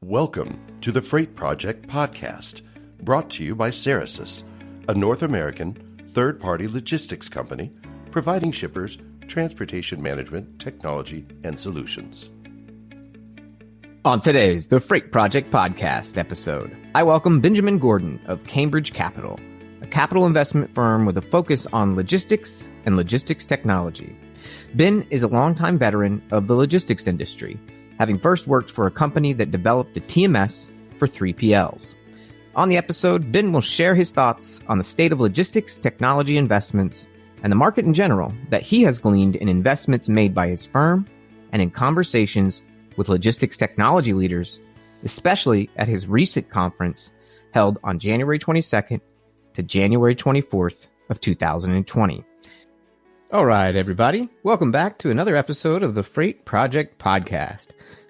Welcome to the Freight Project podcast, brought to you by Ceresys, a North American third-party logistics company providing shippers transportation management, technology, and solutions. On today's The Freight Project podcast episode, I welcome Benjamin Gordon of Cambridge Capital, a capital investment firm with a focus on logistics and logistics technology. Ben is a longtime veteran of the logistics industry, having first worked for a company that developed a TMS for 3PLs. On the episode, Ben will share his thoughts on the state of logistics technology investments and the market in general that he has gleaned in investments made by his firm and in conversations with logistics technology leaders, especially at his recent conference held on January 22nd to January 24th of 2020. All right, everybody. Welcome back to another episode of the Freight Project podcast.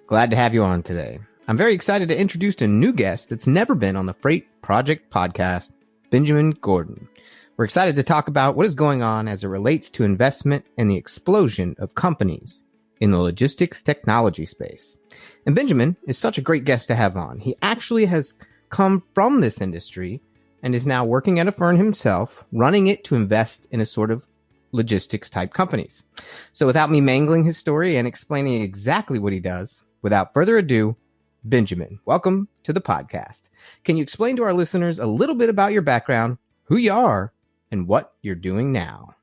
Glad to have you on today. I'm very excited to introduce a new guest that's never been on the Freight Project podcast, Benjamin Gordon. We're excited to talk about what is going on as it relates to investment and the explosion of companies in the logistics technology space. And Benjamin is such a great guest to have on. He actually has come from this industry and is now working at a firm himself, running it to invest in a sort of logistics type companies. So without me mangling his story and explaining exactly what he does, without further ado, Benjamin, welcome to the podcast. Can you explain to our listeners a little bit about your background, who you are, and what you're doing now?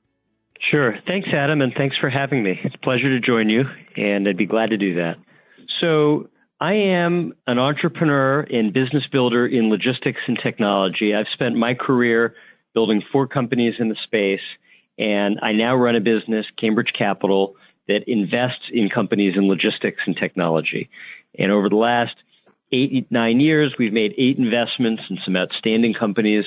Sure. Thanks, Adam, and thanks for having me. It's a pleasure to join you, and I'd be glad to do that. So I am an entrepreneur and business builder in logistics and technology. I've spent my career building 4 companies in the space, and I now run a business, Cambridge Capital, that invests in companies in logistics and technology. And over the last 8-9 years, we've made 8 investments in some outstanding companies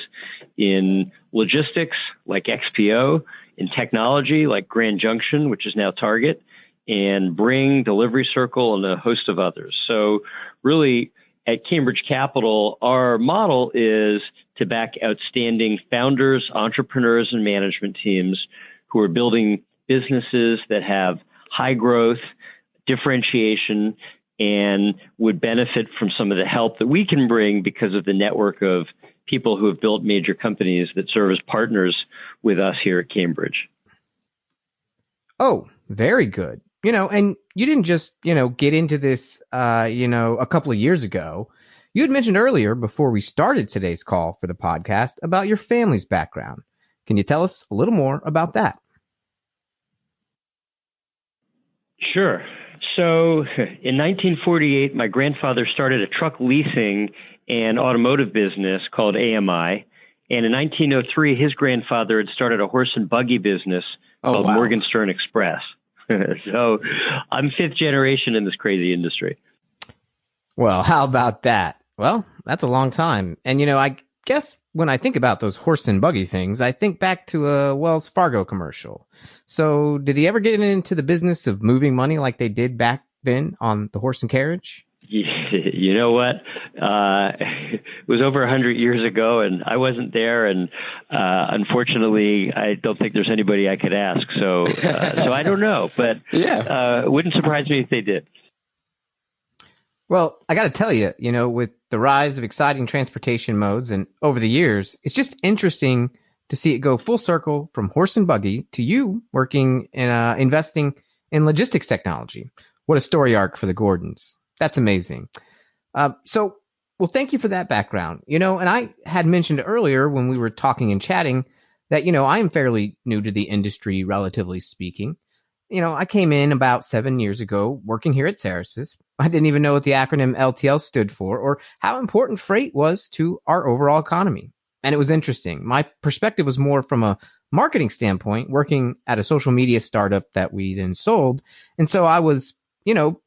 in logistics, like XPO, in technology, like Grand Junction, which is now Target, and Bring, Delivery Circle, and a host of others. So really, at Cambridge Capital, our model is to back outstanding founders, entrepreneurs, and management teams who are building businesses that have high growth, differentiation, and would benefit from some of the help that we can bring because of the network of people who have built major companies that serve as partners with us here at Cambridge. Oh, very good. And you didn't just, get into this, a couple of years ago. You had mentioned earlier, before we started today's call for the podcast, about your family's background. Can you tell us a little more about that? Sure. So in 1948, my grandfather started a truck leasing and automotive business called AMI. And in 1903, his grandfather had started a horse and buggy business called Morgan Stern Express. So I'm 5th generation in this crazy industry. Well, how about that? Well, that's a long time. And, I guess when I think about those horse and buggy things, I think back to a Wells Fargo commercial. So did he ever get into the business of moving money like they did back then on the horse and carriage? You know what? It was over 100 years ago, and I wasn't there. And unfortunately, I don't think there's anybody I could ask. So I don't know. But it wouldn't surprise me if they did. Well, I got to tell you, with the rise of exciting transportation modes and over the years, it's just interesting to see it go full circle from horse and buggy to you working in investing in logistics technology. What a story arc for the Gordons. That's amazing. So thank you for that background. And I had mentioned earlier when we were talking and chatting that, I am fairly new to the industry, relatively speaking. I came in about 7 years ago working here at Ceresys. I didn't even know what the acronym LTL stood for or how important freight was to our overall economy. And it was interesting. My perspective was more from a marketing standpoint, working at a social media startup that we then sold. And so I was,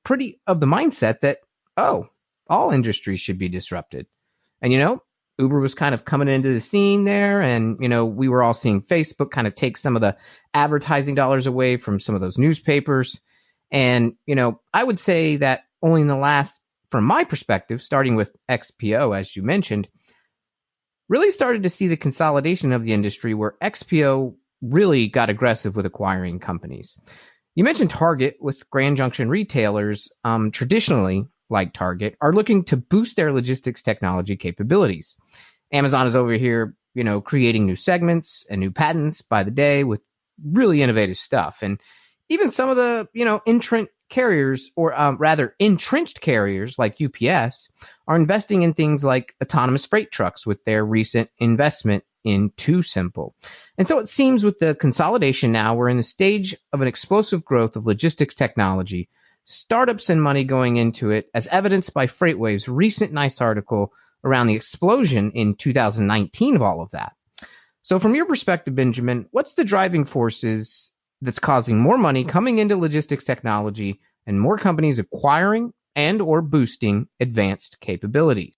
pretty of the mindset that, all industries should be disrupted. And, Uber was kind of coming into the scene there. And, we were all seeing Facebook kind of take some of the advertising dollars away from some of those newspapers. And, I would say that only in the last, from my perspective, starting with XPO, as you mentioned, really started to see the consolidation of the industry where XPO really got aggressive with acquiring companies. You mentioned Target with Grand Junction retailers. Traditionally, like Target, are looking to boost their logistics technology capabilities. Amazon is over here, creating new segments and new patents by the day with really innovative stuff. And even some of the, entrenched carriers like UPS are investing in things like autonomous freight trucks with their recent investment in Too Simple. And so it seems with the consolidation now, we're in the stage of an explosive growth of logistics technology, startups and money going into it, as evidenced by FreightWave's recent nice article around the explosion in 2019 of all of that. So from your perspective, Benjamin, what's the driving forces that's causing more money coming into logistics technology and more companies acquiring and or boosting advanced capabilities?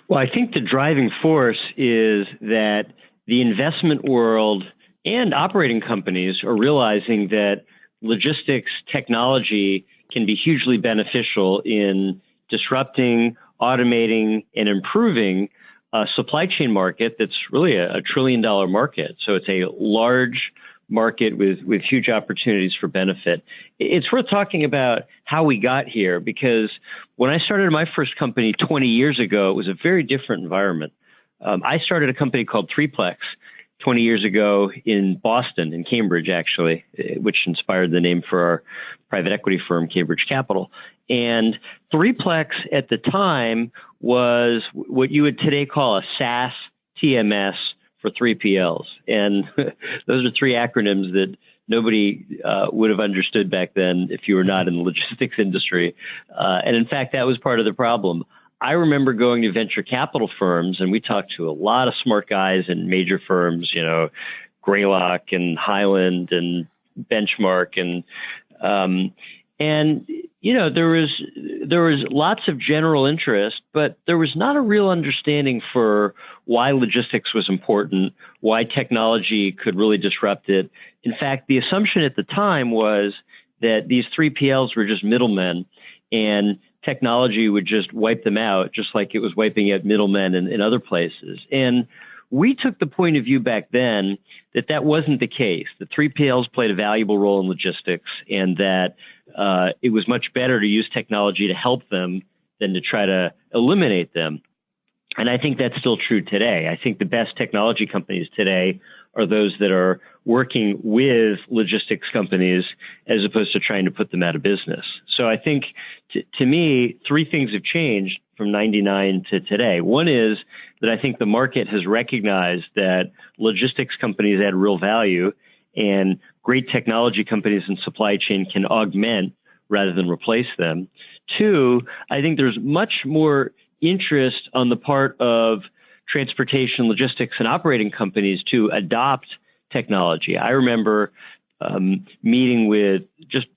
Well, I think the driving force is that the investment world and operating companies are realizing that logistics technology can be hugely beneficial in disrupting, automating, and improving a supply chain market that's really a $1 trillion market. So it's a large market with huge opportunities for benefit. It's worth talking about how we got here, because when I started my first company 20 years ago, it was a very different environment. I started a company called Threeplex 20 years ago in Boston, in Cambridge, actually, which inspired the name for our private equity firm, Cambridge Capital. And Threeplex at the time was what you would today call a SaaS TMS for 3PLs. And those are three acronyms that nobody would have understood back then if you were not in the logistics industry. And in fact, that was part of the problem. I remember going to venture capital firms, and we talked to a lot of smart guys in major firms, Greylock and Highland and Benchmark, and there was lots of general interest, but there was not a real understanding for why logistics was important, why technology could really disrupt it. In fact, the assumption at the time was that these 3PLs were just middlemen, and technology would just wipe them out, just like it was wiping out middlemen in other places. And we took the point of view back then that that wasn't the case. The 3PLs played a valuable role in logistics, and that it was much better to use technology to help them than to try to eliminate them. And I think that's still true today. I think the best technology companies today are those that are working with logistics companies as opposed to trying to put them out of business. So I think, to me, three things have changed from 99 to today. One is that I think the market has recognized that logistics companies add real value, and great technology companies and supply chain can augment rather than replace them. Two, I think there's much more interest on the part of transportation, logistics, and operating companies to adopt technology. I remember meeting with just,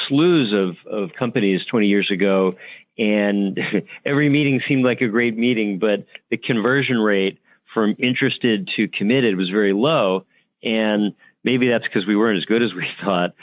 slews of companies 20 years ago, and every meeting seemed like a great meeting, but the conversion rate from interested to committed was very low. And maybe that's because we weren't as good as we thought.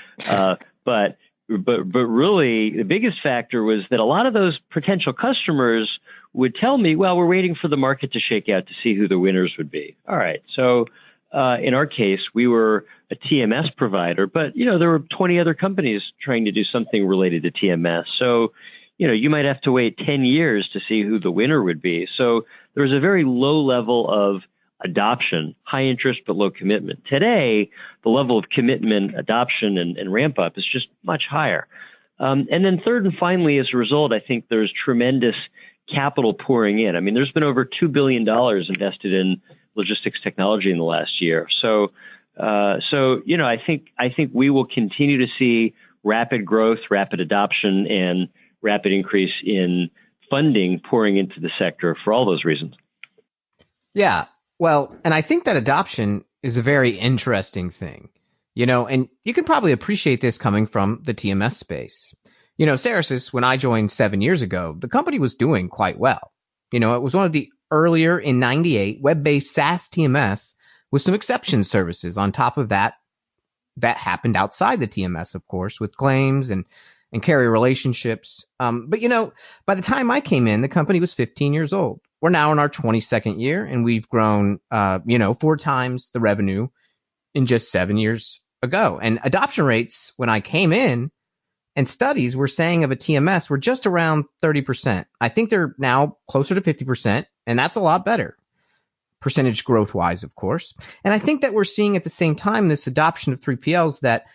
But really, the biggest factor was that a lot of those potential customers would tell me, well, we're waiting for the market to shake out to see who the winners would be. All right. So in our case, we were a TMS provider, but, there were 20 other companies trying to do something related to TMS. So, you might have to wait 10 years to see who the winner would be. So there was a very low level of adoption, high interest, but low commitment. Today, the level of commitment, adoption, and ramp up is just much higher. And then third and finally, as a result, I think there's tremendous capital pouring in. I mean, there's been over $2 billion invested in logistics technology in the last year. So I think we will continue to see rapid growth, rapid adoption, and rapid increase in funding pouring into the sector for all those reasons. Yeah, well, and I think that adoption is a very interesting thing, and you can probably appreciate this coming from the TMS space. Ceresys, when I joined 7 years ago, the company was doing quite well. It was one of the earlier in 98 web-based SaaS TMS with some exception services on top of that happened outside the TMS, of course, with claims and carrier relationships. But by the time I came in, the company was 15 years old. We're now in our 22nd year, and we've grown, 4 times the revenue in just 7 years ago. And adoption rates when I came in And studies were saying of a TMS were just around 30%. I think they're now closer to 50%, and that's a lot better, percentage growth-wise, of course. And I think that we're seeing at the same time this adoption of 3PLs, that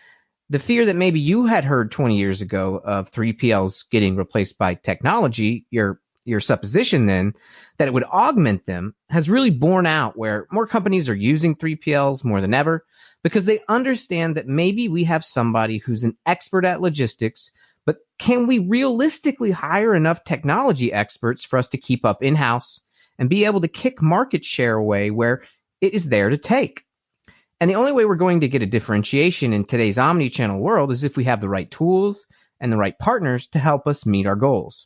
the fear that maybe you had heard 20 years ago of 3PLs getting replaced by technology, your supposition then that it would augment them, has really borne out, where more companies are using 3PLs more than ever because they understand that maybe we have somebody who's an expert at logistics, but can we realistically hire enough technology experts for us to keep up in-house and be able to kick market share away where it is there to take? And the only way we're going to get a differentiation in today's omni-channel world is if we have the right tools and the right partners to help us meet our goals,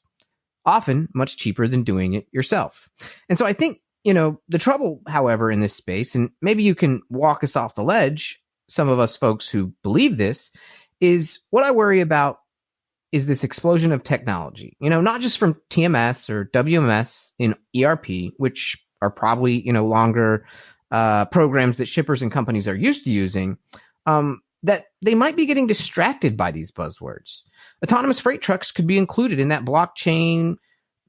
often much cheaper than doing it yourself. And so I think, the trouble, however, in this space, and maybe you can walk us off the ledge, some of us folks who believe this, is what I worry about is this explosion of technology, not just from TMS or WMS in ERP, which are probably, longer programs that shippers and companies are used to using, that they might be getting distracted by these buzzwords. Autonomous freight trucks could be included in that blockchain,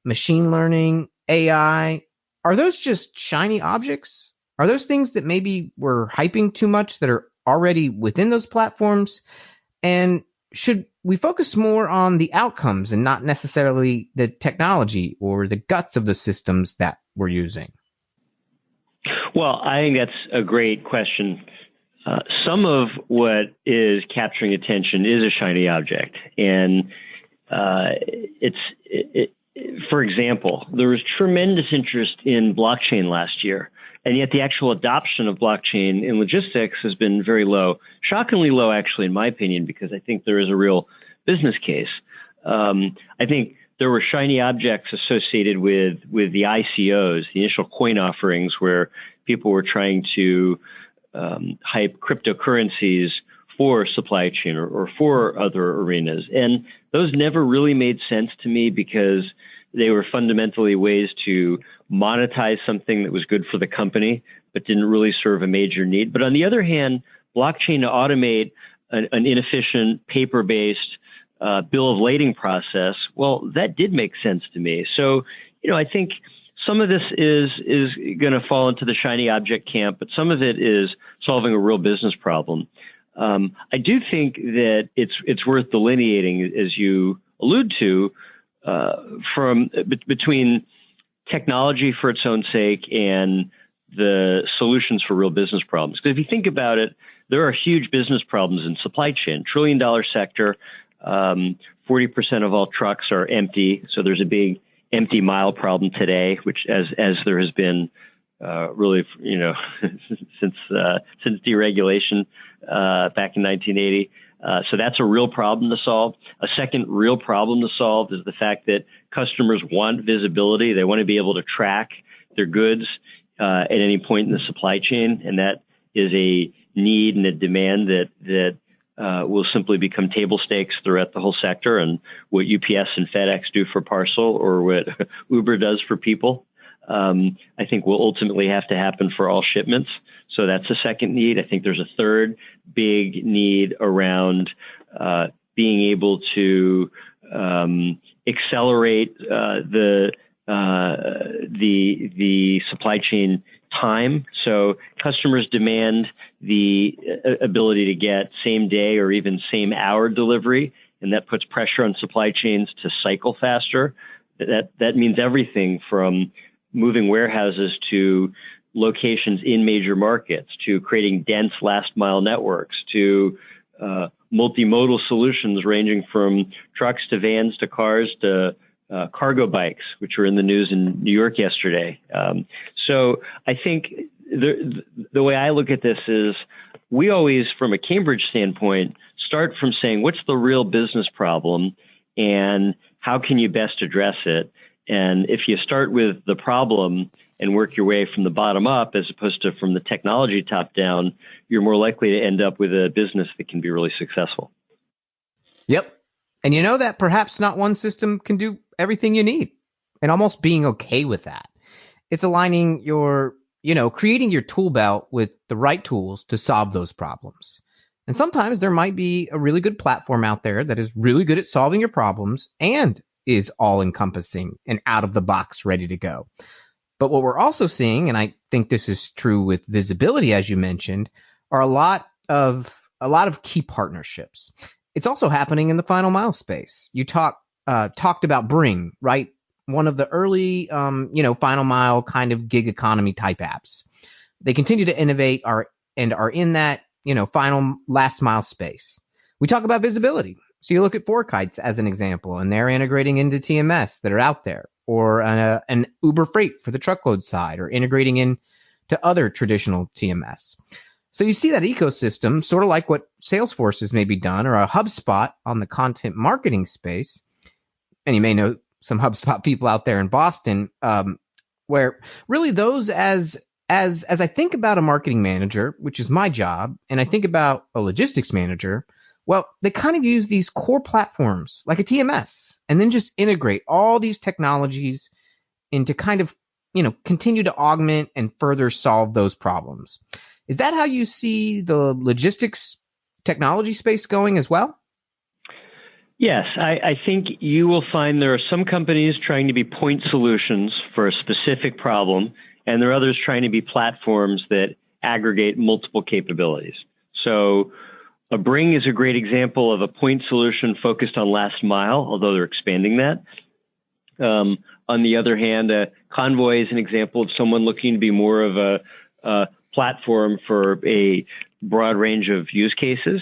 machine learning, AI. Are those just shiny objects? Are those things that maybe we're hyping too much that are already within those platforms? And should we focus more on the outcomes and not necessarily the technology or the guts of the systems that we're using? Well, I think that's a great question. Some of what is capturing attention is a shiny object. And for example, there was tremendous interest in blockchain last year, and yet the actual adoption of blockchain in logistics has been very low, shockingly low, actually, in my opinion, because I think there is a real business case. I think there were shiny objects associated with the ICOs, the initial coin offerings, where people were trying to hype cryptocurrencies for supply chain or for other arenas. And those never really made sense to me because they were fundamentally ways to monetize something that was good for the company, but didn't really serve a major need. But on the other hand, blockchain to automate an inefficient paper-based bill of lading process, well, that did make sense to me. So, I think some of this is going to fall into the shiny object camp, but some of it is solving a real business problem. I do think that it's worth delineating, as you allude to, between technology for its own sake and the solutions for real business problems. Because if you think about it, there are huge business problems in supply chain. $1 trillion sector, 40% of all trucks are empty. So there's a big empty mile problem today, which as there has been really, since deregulation back in 1980. So that's a real problem to solve. A second real problem to solve is the fact that customers want visibility. They want to be able to track their goods at any point in the supply chain, and that is a need and a demand that will simply become table stakes throughout the whole sector. And what UPS and FedEx do for parcel, or what Uber does for people, I think will ultimately have to happen for all shipments. So that's a second need. I think there's a third big need around being able to accelerate the supply chain time. So customers demand the ability to get same day or even same hour delivery, and that puts pressure on supply chains to cycle faster. That means everything from moving warehouses to locations in major markets, to creating dense last mile networks, to multimodal solutions ranging from trucks to vans to cars to cargo bikes, which were in the news in New York yesterday. So I think the way I look at this is we always, from a Cambridge standpoint, start from saying, what's the real business problem and how can you best address it? And if you start with the problem and work your way from the bottom up, as opposed to from the technology top down, you're more likely to end up with a business that can be really successful. Yep. And that perhaps not one system can do everything you need, and almost being okay with that. It's aligning your, creating your tool belt with the right tools to solve those problems. And sometimes there might be a really good platform out there that is really good at solving your problems and is all encompassing and out of the box ready to go. But what we're also seeing, and I think this is true with visibility, as you mentioned, are a lot of key partnerships. It's also happening in the final mile space. You talked about Bring, right? One of the early, final mile kind of gig economy type apps. They continue to innovate and are in that, final last mile space. We talk about visibility. So you look at FourKites as an example, and they're integrating into TMS that are out there, or an Uber Freight for the truckload side, or integrating into other traditional TMS. So you see that ecosystem, sort of like what Salesforce has maybe done, or a HubSpot on the content marketing space. And you may know some HubSpot people out there in Boston, where really those as I think about a marketing manager, which is my job, and I think about a logistics manager, well, they kind of use these core platforms like a TMS and then just integrate all these technologies into kind of, continue to augment and further solve those problems. Is that how you see the logistics technology space going as well? Yes, I think you will find there are some companies trying to be point solutions for a specific problem, and there are others trying to be platforms that aggregate multiple capabilities. So a Bring is a great example of a point solution focused on last mile, although they're expanding that. On the other hand, a Convoy is an example of someone looking to be more of a platform for a broad range of use cases.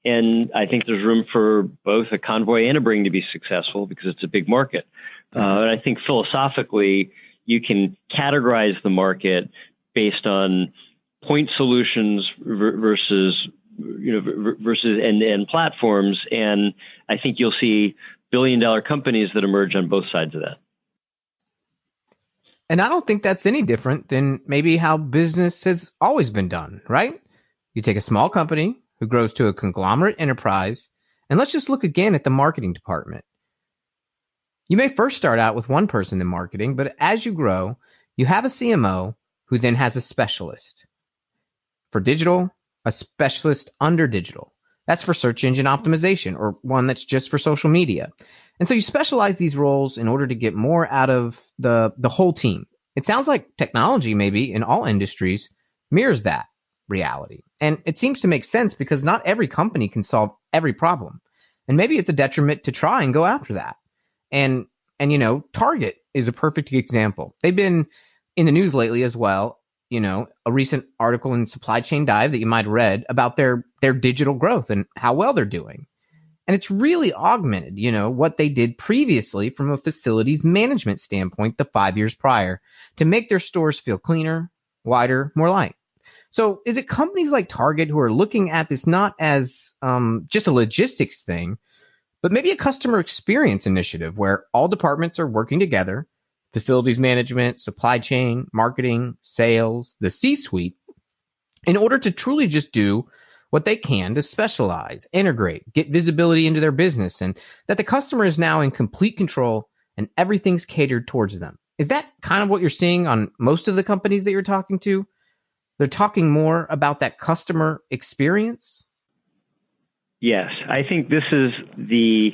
And I think there's room for both a Convoy and a Bring to be successful because it's a big market. And I think philosophically, you can categorize the market based on point solutions versus end-to-end platforms. And I think you'll see billion-dollar companies that emerge on both sides of that. And I don't think that's any different than maybe how business has always been done, right? You take a small company who grows to a conglomerate enterprise, and let's just look again at the marketing department. You may first start out with one person in marketing, but as you grow, you have a CMO who then has a specialist. For digital, a specialist under digital. That's for search engine optimization, or one that's just for social media. And so you specialize these roles in order to get more out of the whole team. It sounds like technology, maybe in all industries, mirrors that reality. And it seems to make sense because not every company can solve every problem. And maybe it's a detriment to try and go after that. And Target is a perfect example. They've been in the news lately as well. A recent article in Supply Chain Dive that you might have read about their digital growth and how well they're doing. And it's really augmented, what they did previously from a facilities management standpoint the 5 years prior to make their stores feel cleaner, wider, more light. So is it companies like Target who are looking at this not as just a logistics thing, but maybe a customer experience initiative where all departments are working together, facilities management, supply chain, marketing, sales, the C-suite, in order to truly just do what they can to specialize, integrate, get visibility into their business, and that the customer is now in complete control and everything's catered towards them. Is that kind of what you're seeing on most of the companies that you're talking to? They're talking more about that customer experience? Yes, I think this is the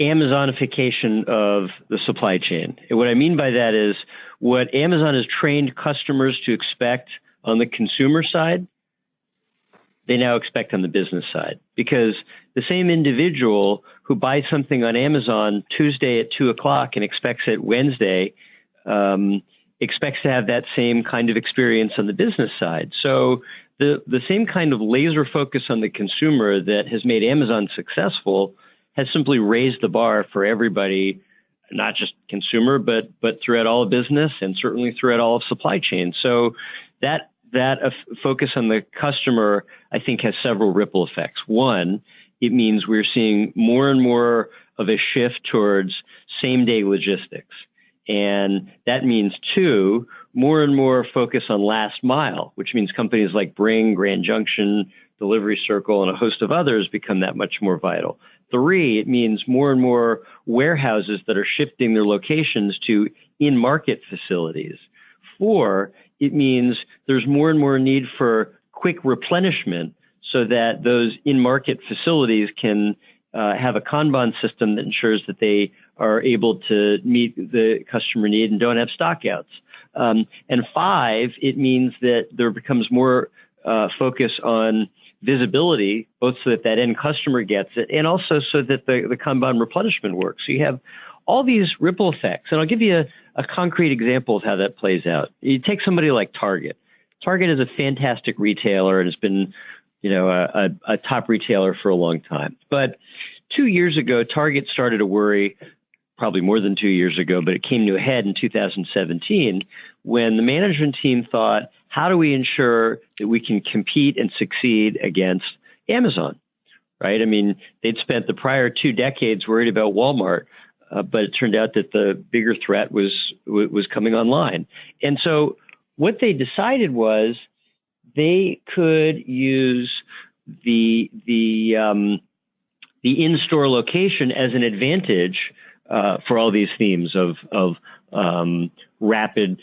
Amazonification of the supply chain. And what I mean by that is what Amazon has trained customers to expect on the consumer side, they now expect on the business side. Because the same individual who buys something on Amazon Tuesday at 2:00 and expects it Wednesday, expects to have that same kind of experience on the business side. So the same kind of laser focus on the consumer that has made Amazon successful has simply raised the bar for everybody, not just consumer, but throughout all of business and certainly throughout all of supply chain. So that focus on the customer, I think, has several ripple effects. One, it means we're seeing more and more of a shift towards same-day logistics. And that means, two, more and more focus on last mile, which means companies like Bring, Grand Junction, Delivery Circle, and a host of others become that much more vital. Three, it means more and more warehouses that are shifting their locations to in-market facilities. Four, it means there's more and more need for quick replenishment. so that those in-market facilities can have a Kanban system that ensures that they are able to meet the customer need and don't have stockouts. And 5, it means that there becomes more focus on visibility, both so that end customer gets it, and also so that the Kanban replenishment works. So you have all these ripple effects. And I'll give you a concrete example of how that plays out. You take somebody like Target. Target is a fantastic retailer and has been, a top retailer for a long time. But 2 years ago, Target started to worry, probably more than 2 years ago, but it came to a head in 2017 when the management team thought, how do we ensure that we can compete and succeed against Amazon, right? I mean, they'd spent the prior 2 decades worried about Walmart, but it turned out that the bigger threat was coming online. And so what they decided was they could use the in-store location as an advantage for all these themes of rapid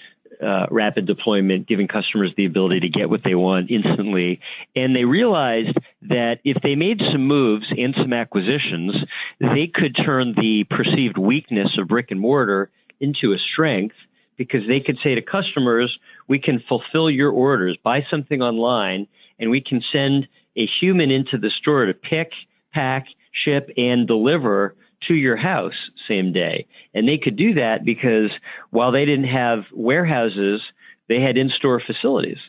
deployment, giving customers the ability to get what they want instantly. And they realized that if they made some moves and some acquisitions, they could turn the perceived weakness of brick and mortar into a strength, because they could say to customers, we can fulfill your orders, buy something online, and we can send a human into the store to pick, pack, ship, and deliver to your house same day. And they could do that because while they didn't have warehouses, they had in-store facilities.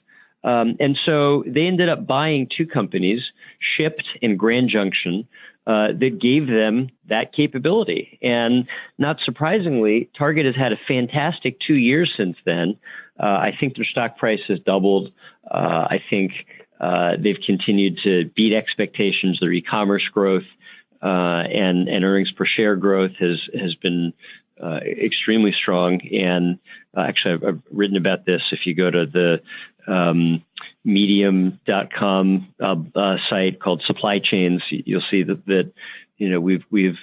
And so they ended up buying 2 companies, Shipt and Grand Junction, that gave them that capability. And not surprisingly, Target has had a fantastic 2 years since then. I think their stock price has doubled. I think they've continued to beat expectations. Their e-commerce growth and earnings per share growth has been extremely strong. And actually, I've written about this. If you go to the medium.com site called Supply Chains, you'll see that we've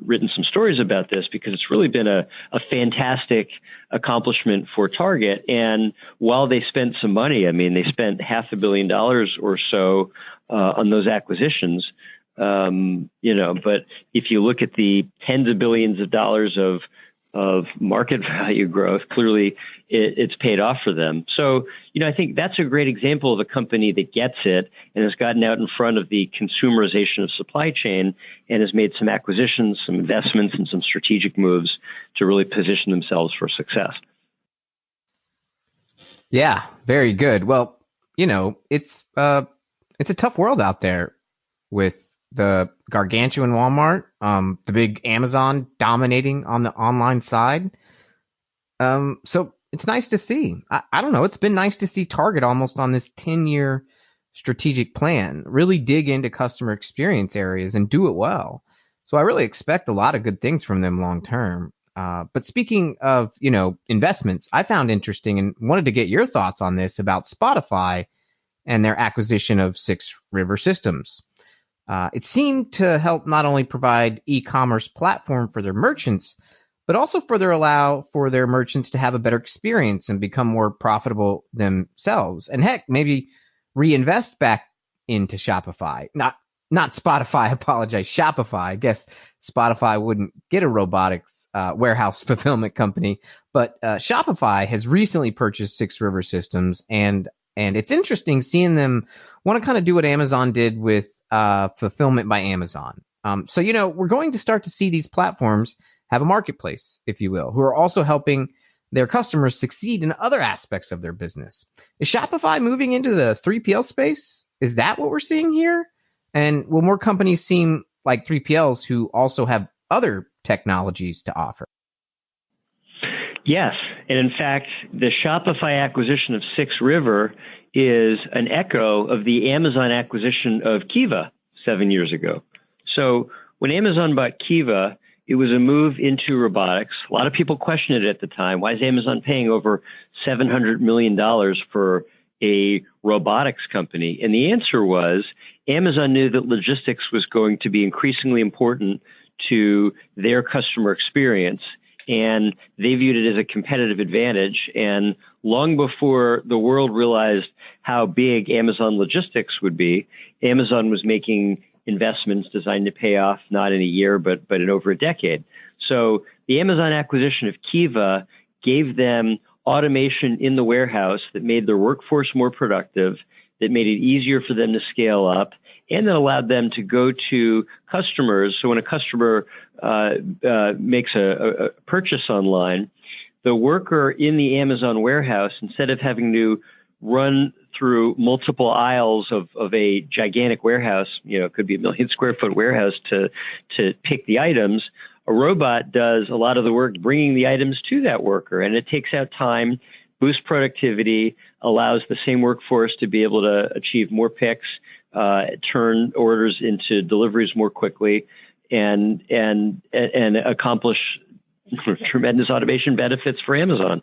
written some stories about this because it's really been a fantastic accomplishment for Target. And while they spent some money, I mean, they spent $500 million or so on those acquisitions. But if you look at the tens of billions of dollars of market value growth, clearly it's paid off for them. So, I think that's a great example of a company that gets it and has gotten out in front of the consumerization of supply chain and has made some acquisitions, some investments, and some strategic moves to really position themselves for success. Yeah, very good. Well, it's a tough world out there with the gargantuan Walmart, the big Amazon dominating on the online side. So it's nice to see. I don't know. It's been nice to see Target almost on this 10-year strategic plan, really dig into customer experience areas and do it well. So I really expect a lot of good things from them long term. But speaking of, investments, I found interesting and wanted to get your thoughts on this about Spotify and their acquisition of 6 River Systems. It seemed to help not only provide e-commerce platform for their merchants, but also further allow for their merchants to have a better experience and become more profitable themselves. And heck, maybe reinvest back into Shopify. Not Spotify, I apologize, Shopify. I guess Spotify wouldn't get a robotics warehouse fulfillment company, but Shopify has recently purchased 6 River Systems, and it's interesting seeing them want to kind of do what Amazon did with fulfillment by Amazon. So, we're going to start to see these platforms have a marketplace, if you will, who are also helping their customers succeed in other aspects of their business. Is Shopify moving into the 3PL space? Is that what we're seeing here? And will more companies seem like 3PLs who also have other technologies to offer? Yes. And in fact, the Shopify acquisition of 6 River is an echo of the Amazon acquisition of Kiva 7 years ago. So when Amazon bought Kiva, it was a move into robotics. A lot of people questioned it at the time. Why is Amazon paying over $700 million for a robotics company? And the answer was Amazon knew that logistics was going to be increasingly important to their customer experience, and they viewed it as a competitive advantage. And long before the world realized how big Amazon Logistics would be, Amazon was making investments designed to pay off not in a year, but in over a decade. So the Amazon acquisition of Kiva gave them automation in the warehouse that made their workforce more productive, that made it easier for them to scale up, and that allowed them to go to customers. So when a customer makes a purchase online, the worker in the Amazon warehouse, instead of having to run through multiple aisles of a gigantic warehouse, it could be 1 million square foot warehouse to pick the items, a robot does a lot of the work bringing the items to that worker, and it takes out time, boosts productivity, allows the same workforce to be able to achieve more picks, turn orders into deliveries more quickly, and accomplish tremendous automation benefits for Amazon.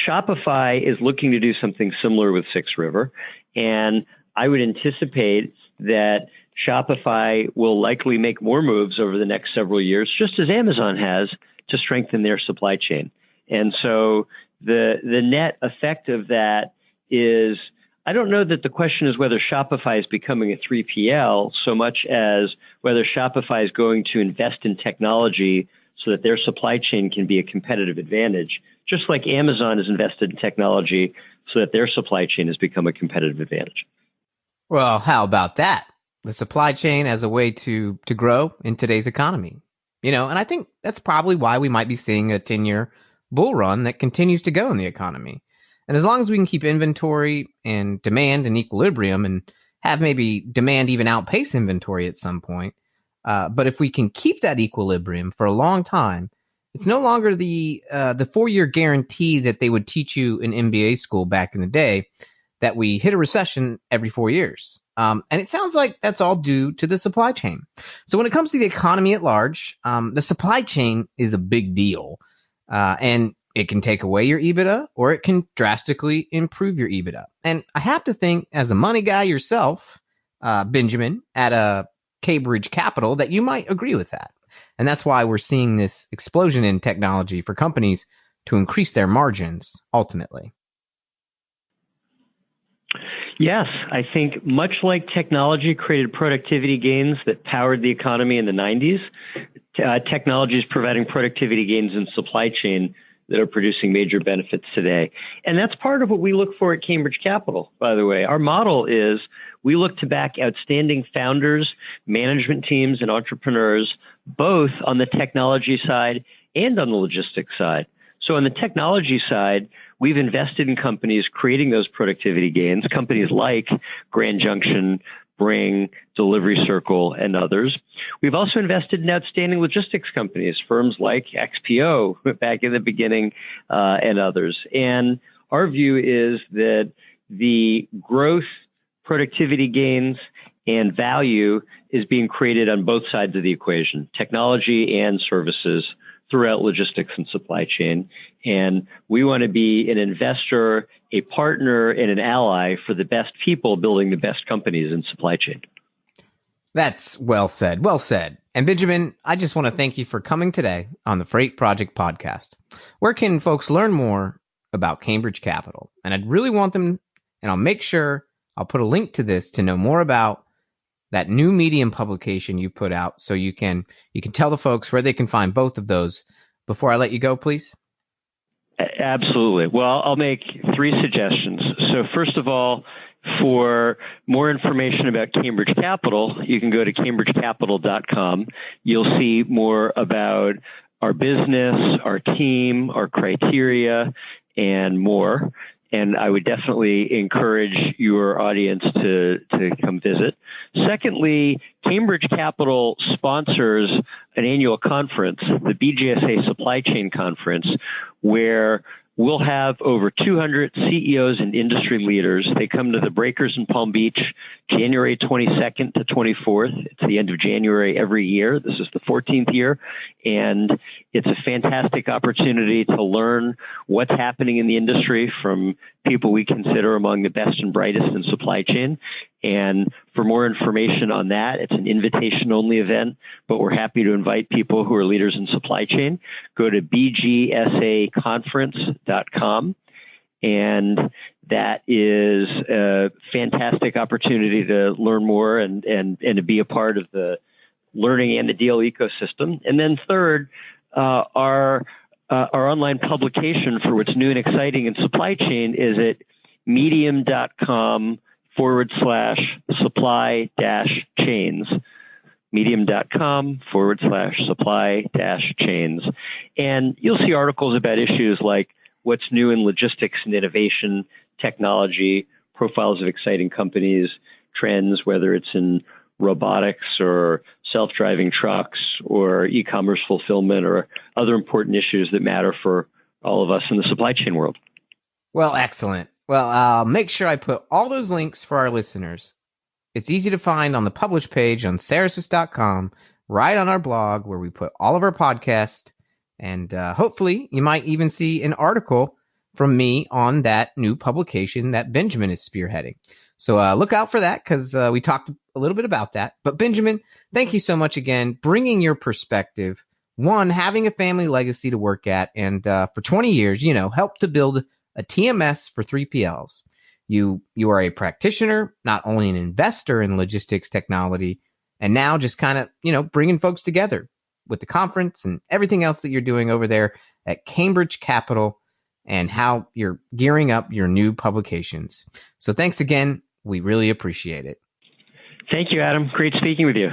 Shopify is looking to do something similar with 6 River, and I would anticipate that Shopify will likely make more moves over the next several years, just as Amazon has, to strengthen their supply chain. And so the net effect of that is, I don't know that the question is whether Shopify is becoming a 3PL so much as whether Shopify is going to invest in technology so that their supply chain can be a competitive advantage, just like Amazon has invested in technology so that their supply chain has become a competitive advantage. Well, how about that? The supply chain as a way to grow in today's economy. And I think that's probably why we might be seeing a 10-year bull run that continues to go in the economy. And as long as we can keep inventory and demand in equilibrium and have maybe demand even outpace inventory at some point, but if we can keep that equilibrium for a long time, it's no longer the 4-year guarantee that they would teach you in MBA school back in the day that we hit a recession every 4 years. And it sounds like that's all due to the supply chain. So when it comes to the economy at large, the supply chain is a big deal. And it can take away your EBITDA or it can drastically improve your EBITDA. And I have to think, as a money guy yourself, Benjamin, at Cambridge Capital, that you might agree with that. And that's why we're seeing this explosion in technology for companies to increase their margins ultimately. Yes, I think much like technology created productivity gains that powered the economy in the 90s, technology is providing productivity gains in supply chain that are producing major benefits today. And that's part of what we look for at Cambridge Capital, by the way. Our model is we look to back outstanding founders, management teams, and entrepreneurs, both on the technology side and on the logistics side. So on the technology side, we've invested in companies creating those productivity gains, companies like Grand Junction, Bring, Delivery Circle, and others. We've also invested in outstanding logistics companies, firms like XPO back in the beginning, and others. And our view is that the growth, productivity gains, and value is being created on both sides of the equation, technology and services, throughout logistics and supply chain. And we want to be an investor, a partner, and an ally for the best people building the best companies in supply chain. That's well said. Well said. And Benjamin, I just want to thank you for coming today on the Freight Project podcast. Where can folks learn more about Cambridge Capital? And I'd really want them, and I'll make sure I'll put a link to this to know more about that new Medium publication you put out, so you can tell the folks where they can find both of those before I let you go, please. Absolutely. Well, I'll make 3 suggestions. So first of all, for more information about Cambridge Capital, you can go to cambridgecapital.com. You'll see more about our business, our team, our criteria, and more. And I would definitely encourage your audience to come visit. Secondly, Cambridge Capital sponsors an annual conference, the BGSA Supply Chain Conference, where we'll have over 200 CEOs and industry leaders. They come to the Breakers in Palm Beach, January 22nd to 24th. It's the end of January every year. This is the 14th year. And it's a fantastic opportunity to learn what's happening in the industry from people we consider among the best and brightest in supply chain. And for more information on that, it's an invitation-only event, but we're happy to invite people who are leaders in supply chain. Go to bgsaconference.com, and that is a fantastic opportunity to learn more and to be a part of the learning and the deal ecosystem. And then third, our online publication for what's new and exciting in supply chain is at medium.com/supply-chains. medium.com/supply-chains. And you'll see articles about issues like what's new in logistics and innovation, technology, profiles of exciting companies, trends, whether it's in robotics or self-driving trucks or e-commerce fulfillment or other important issues that matter for all of us in the supply chain world. Well, excellent. Well, I'll make sure I put all those links for our listeners. It's easy to find on the publish page on Cerasis.com, right on our blog where we put all of our podcasts. And hopefully you might even see an article from me on that new publication that Benjamin is spearheading. So look out for that because we talked a little bit about that. But Benjamin, thank you so much again, bringing your perspective. One, having a family legacy to work at, and for 20 years, helped to build a TMS for 3PLs. You are a practitioner, not only an investor in logistics technology, and now just kind of, bringing folks together with the conference and everything else that you're doing over there at Cambridge Capital and how you're gearing up your new publications. So thanks again. We really appreciate it. Thank you, Adam. Great speaking with you.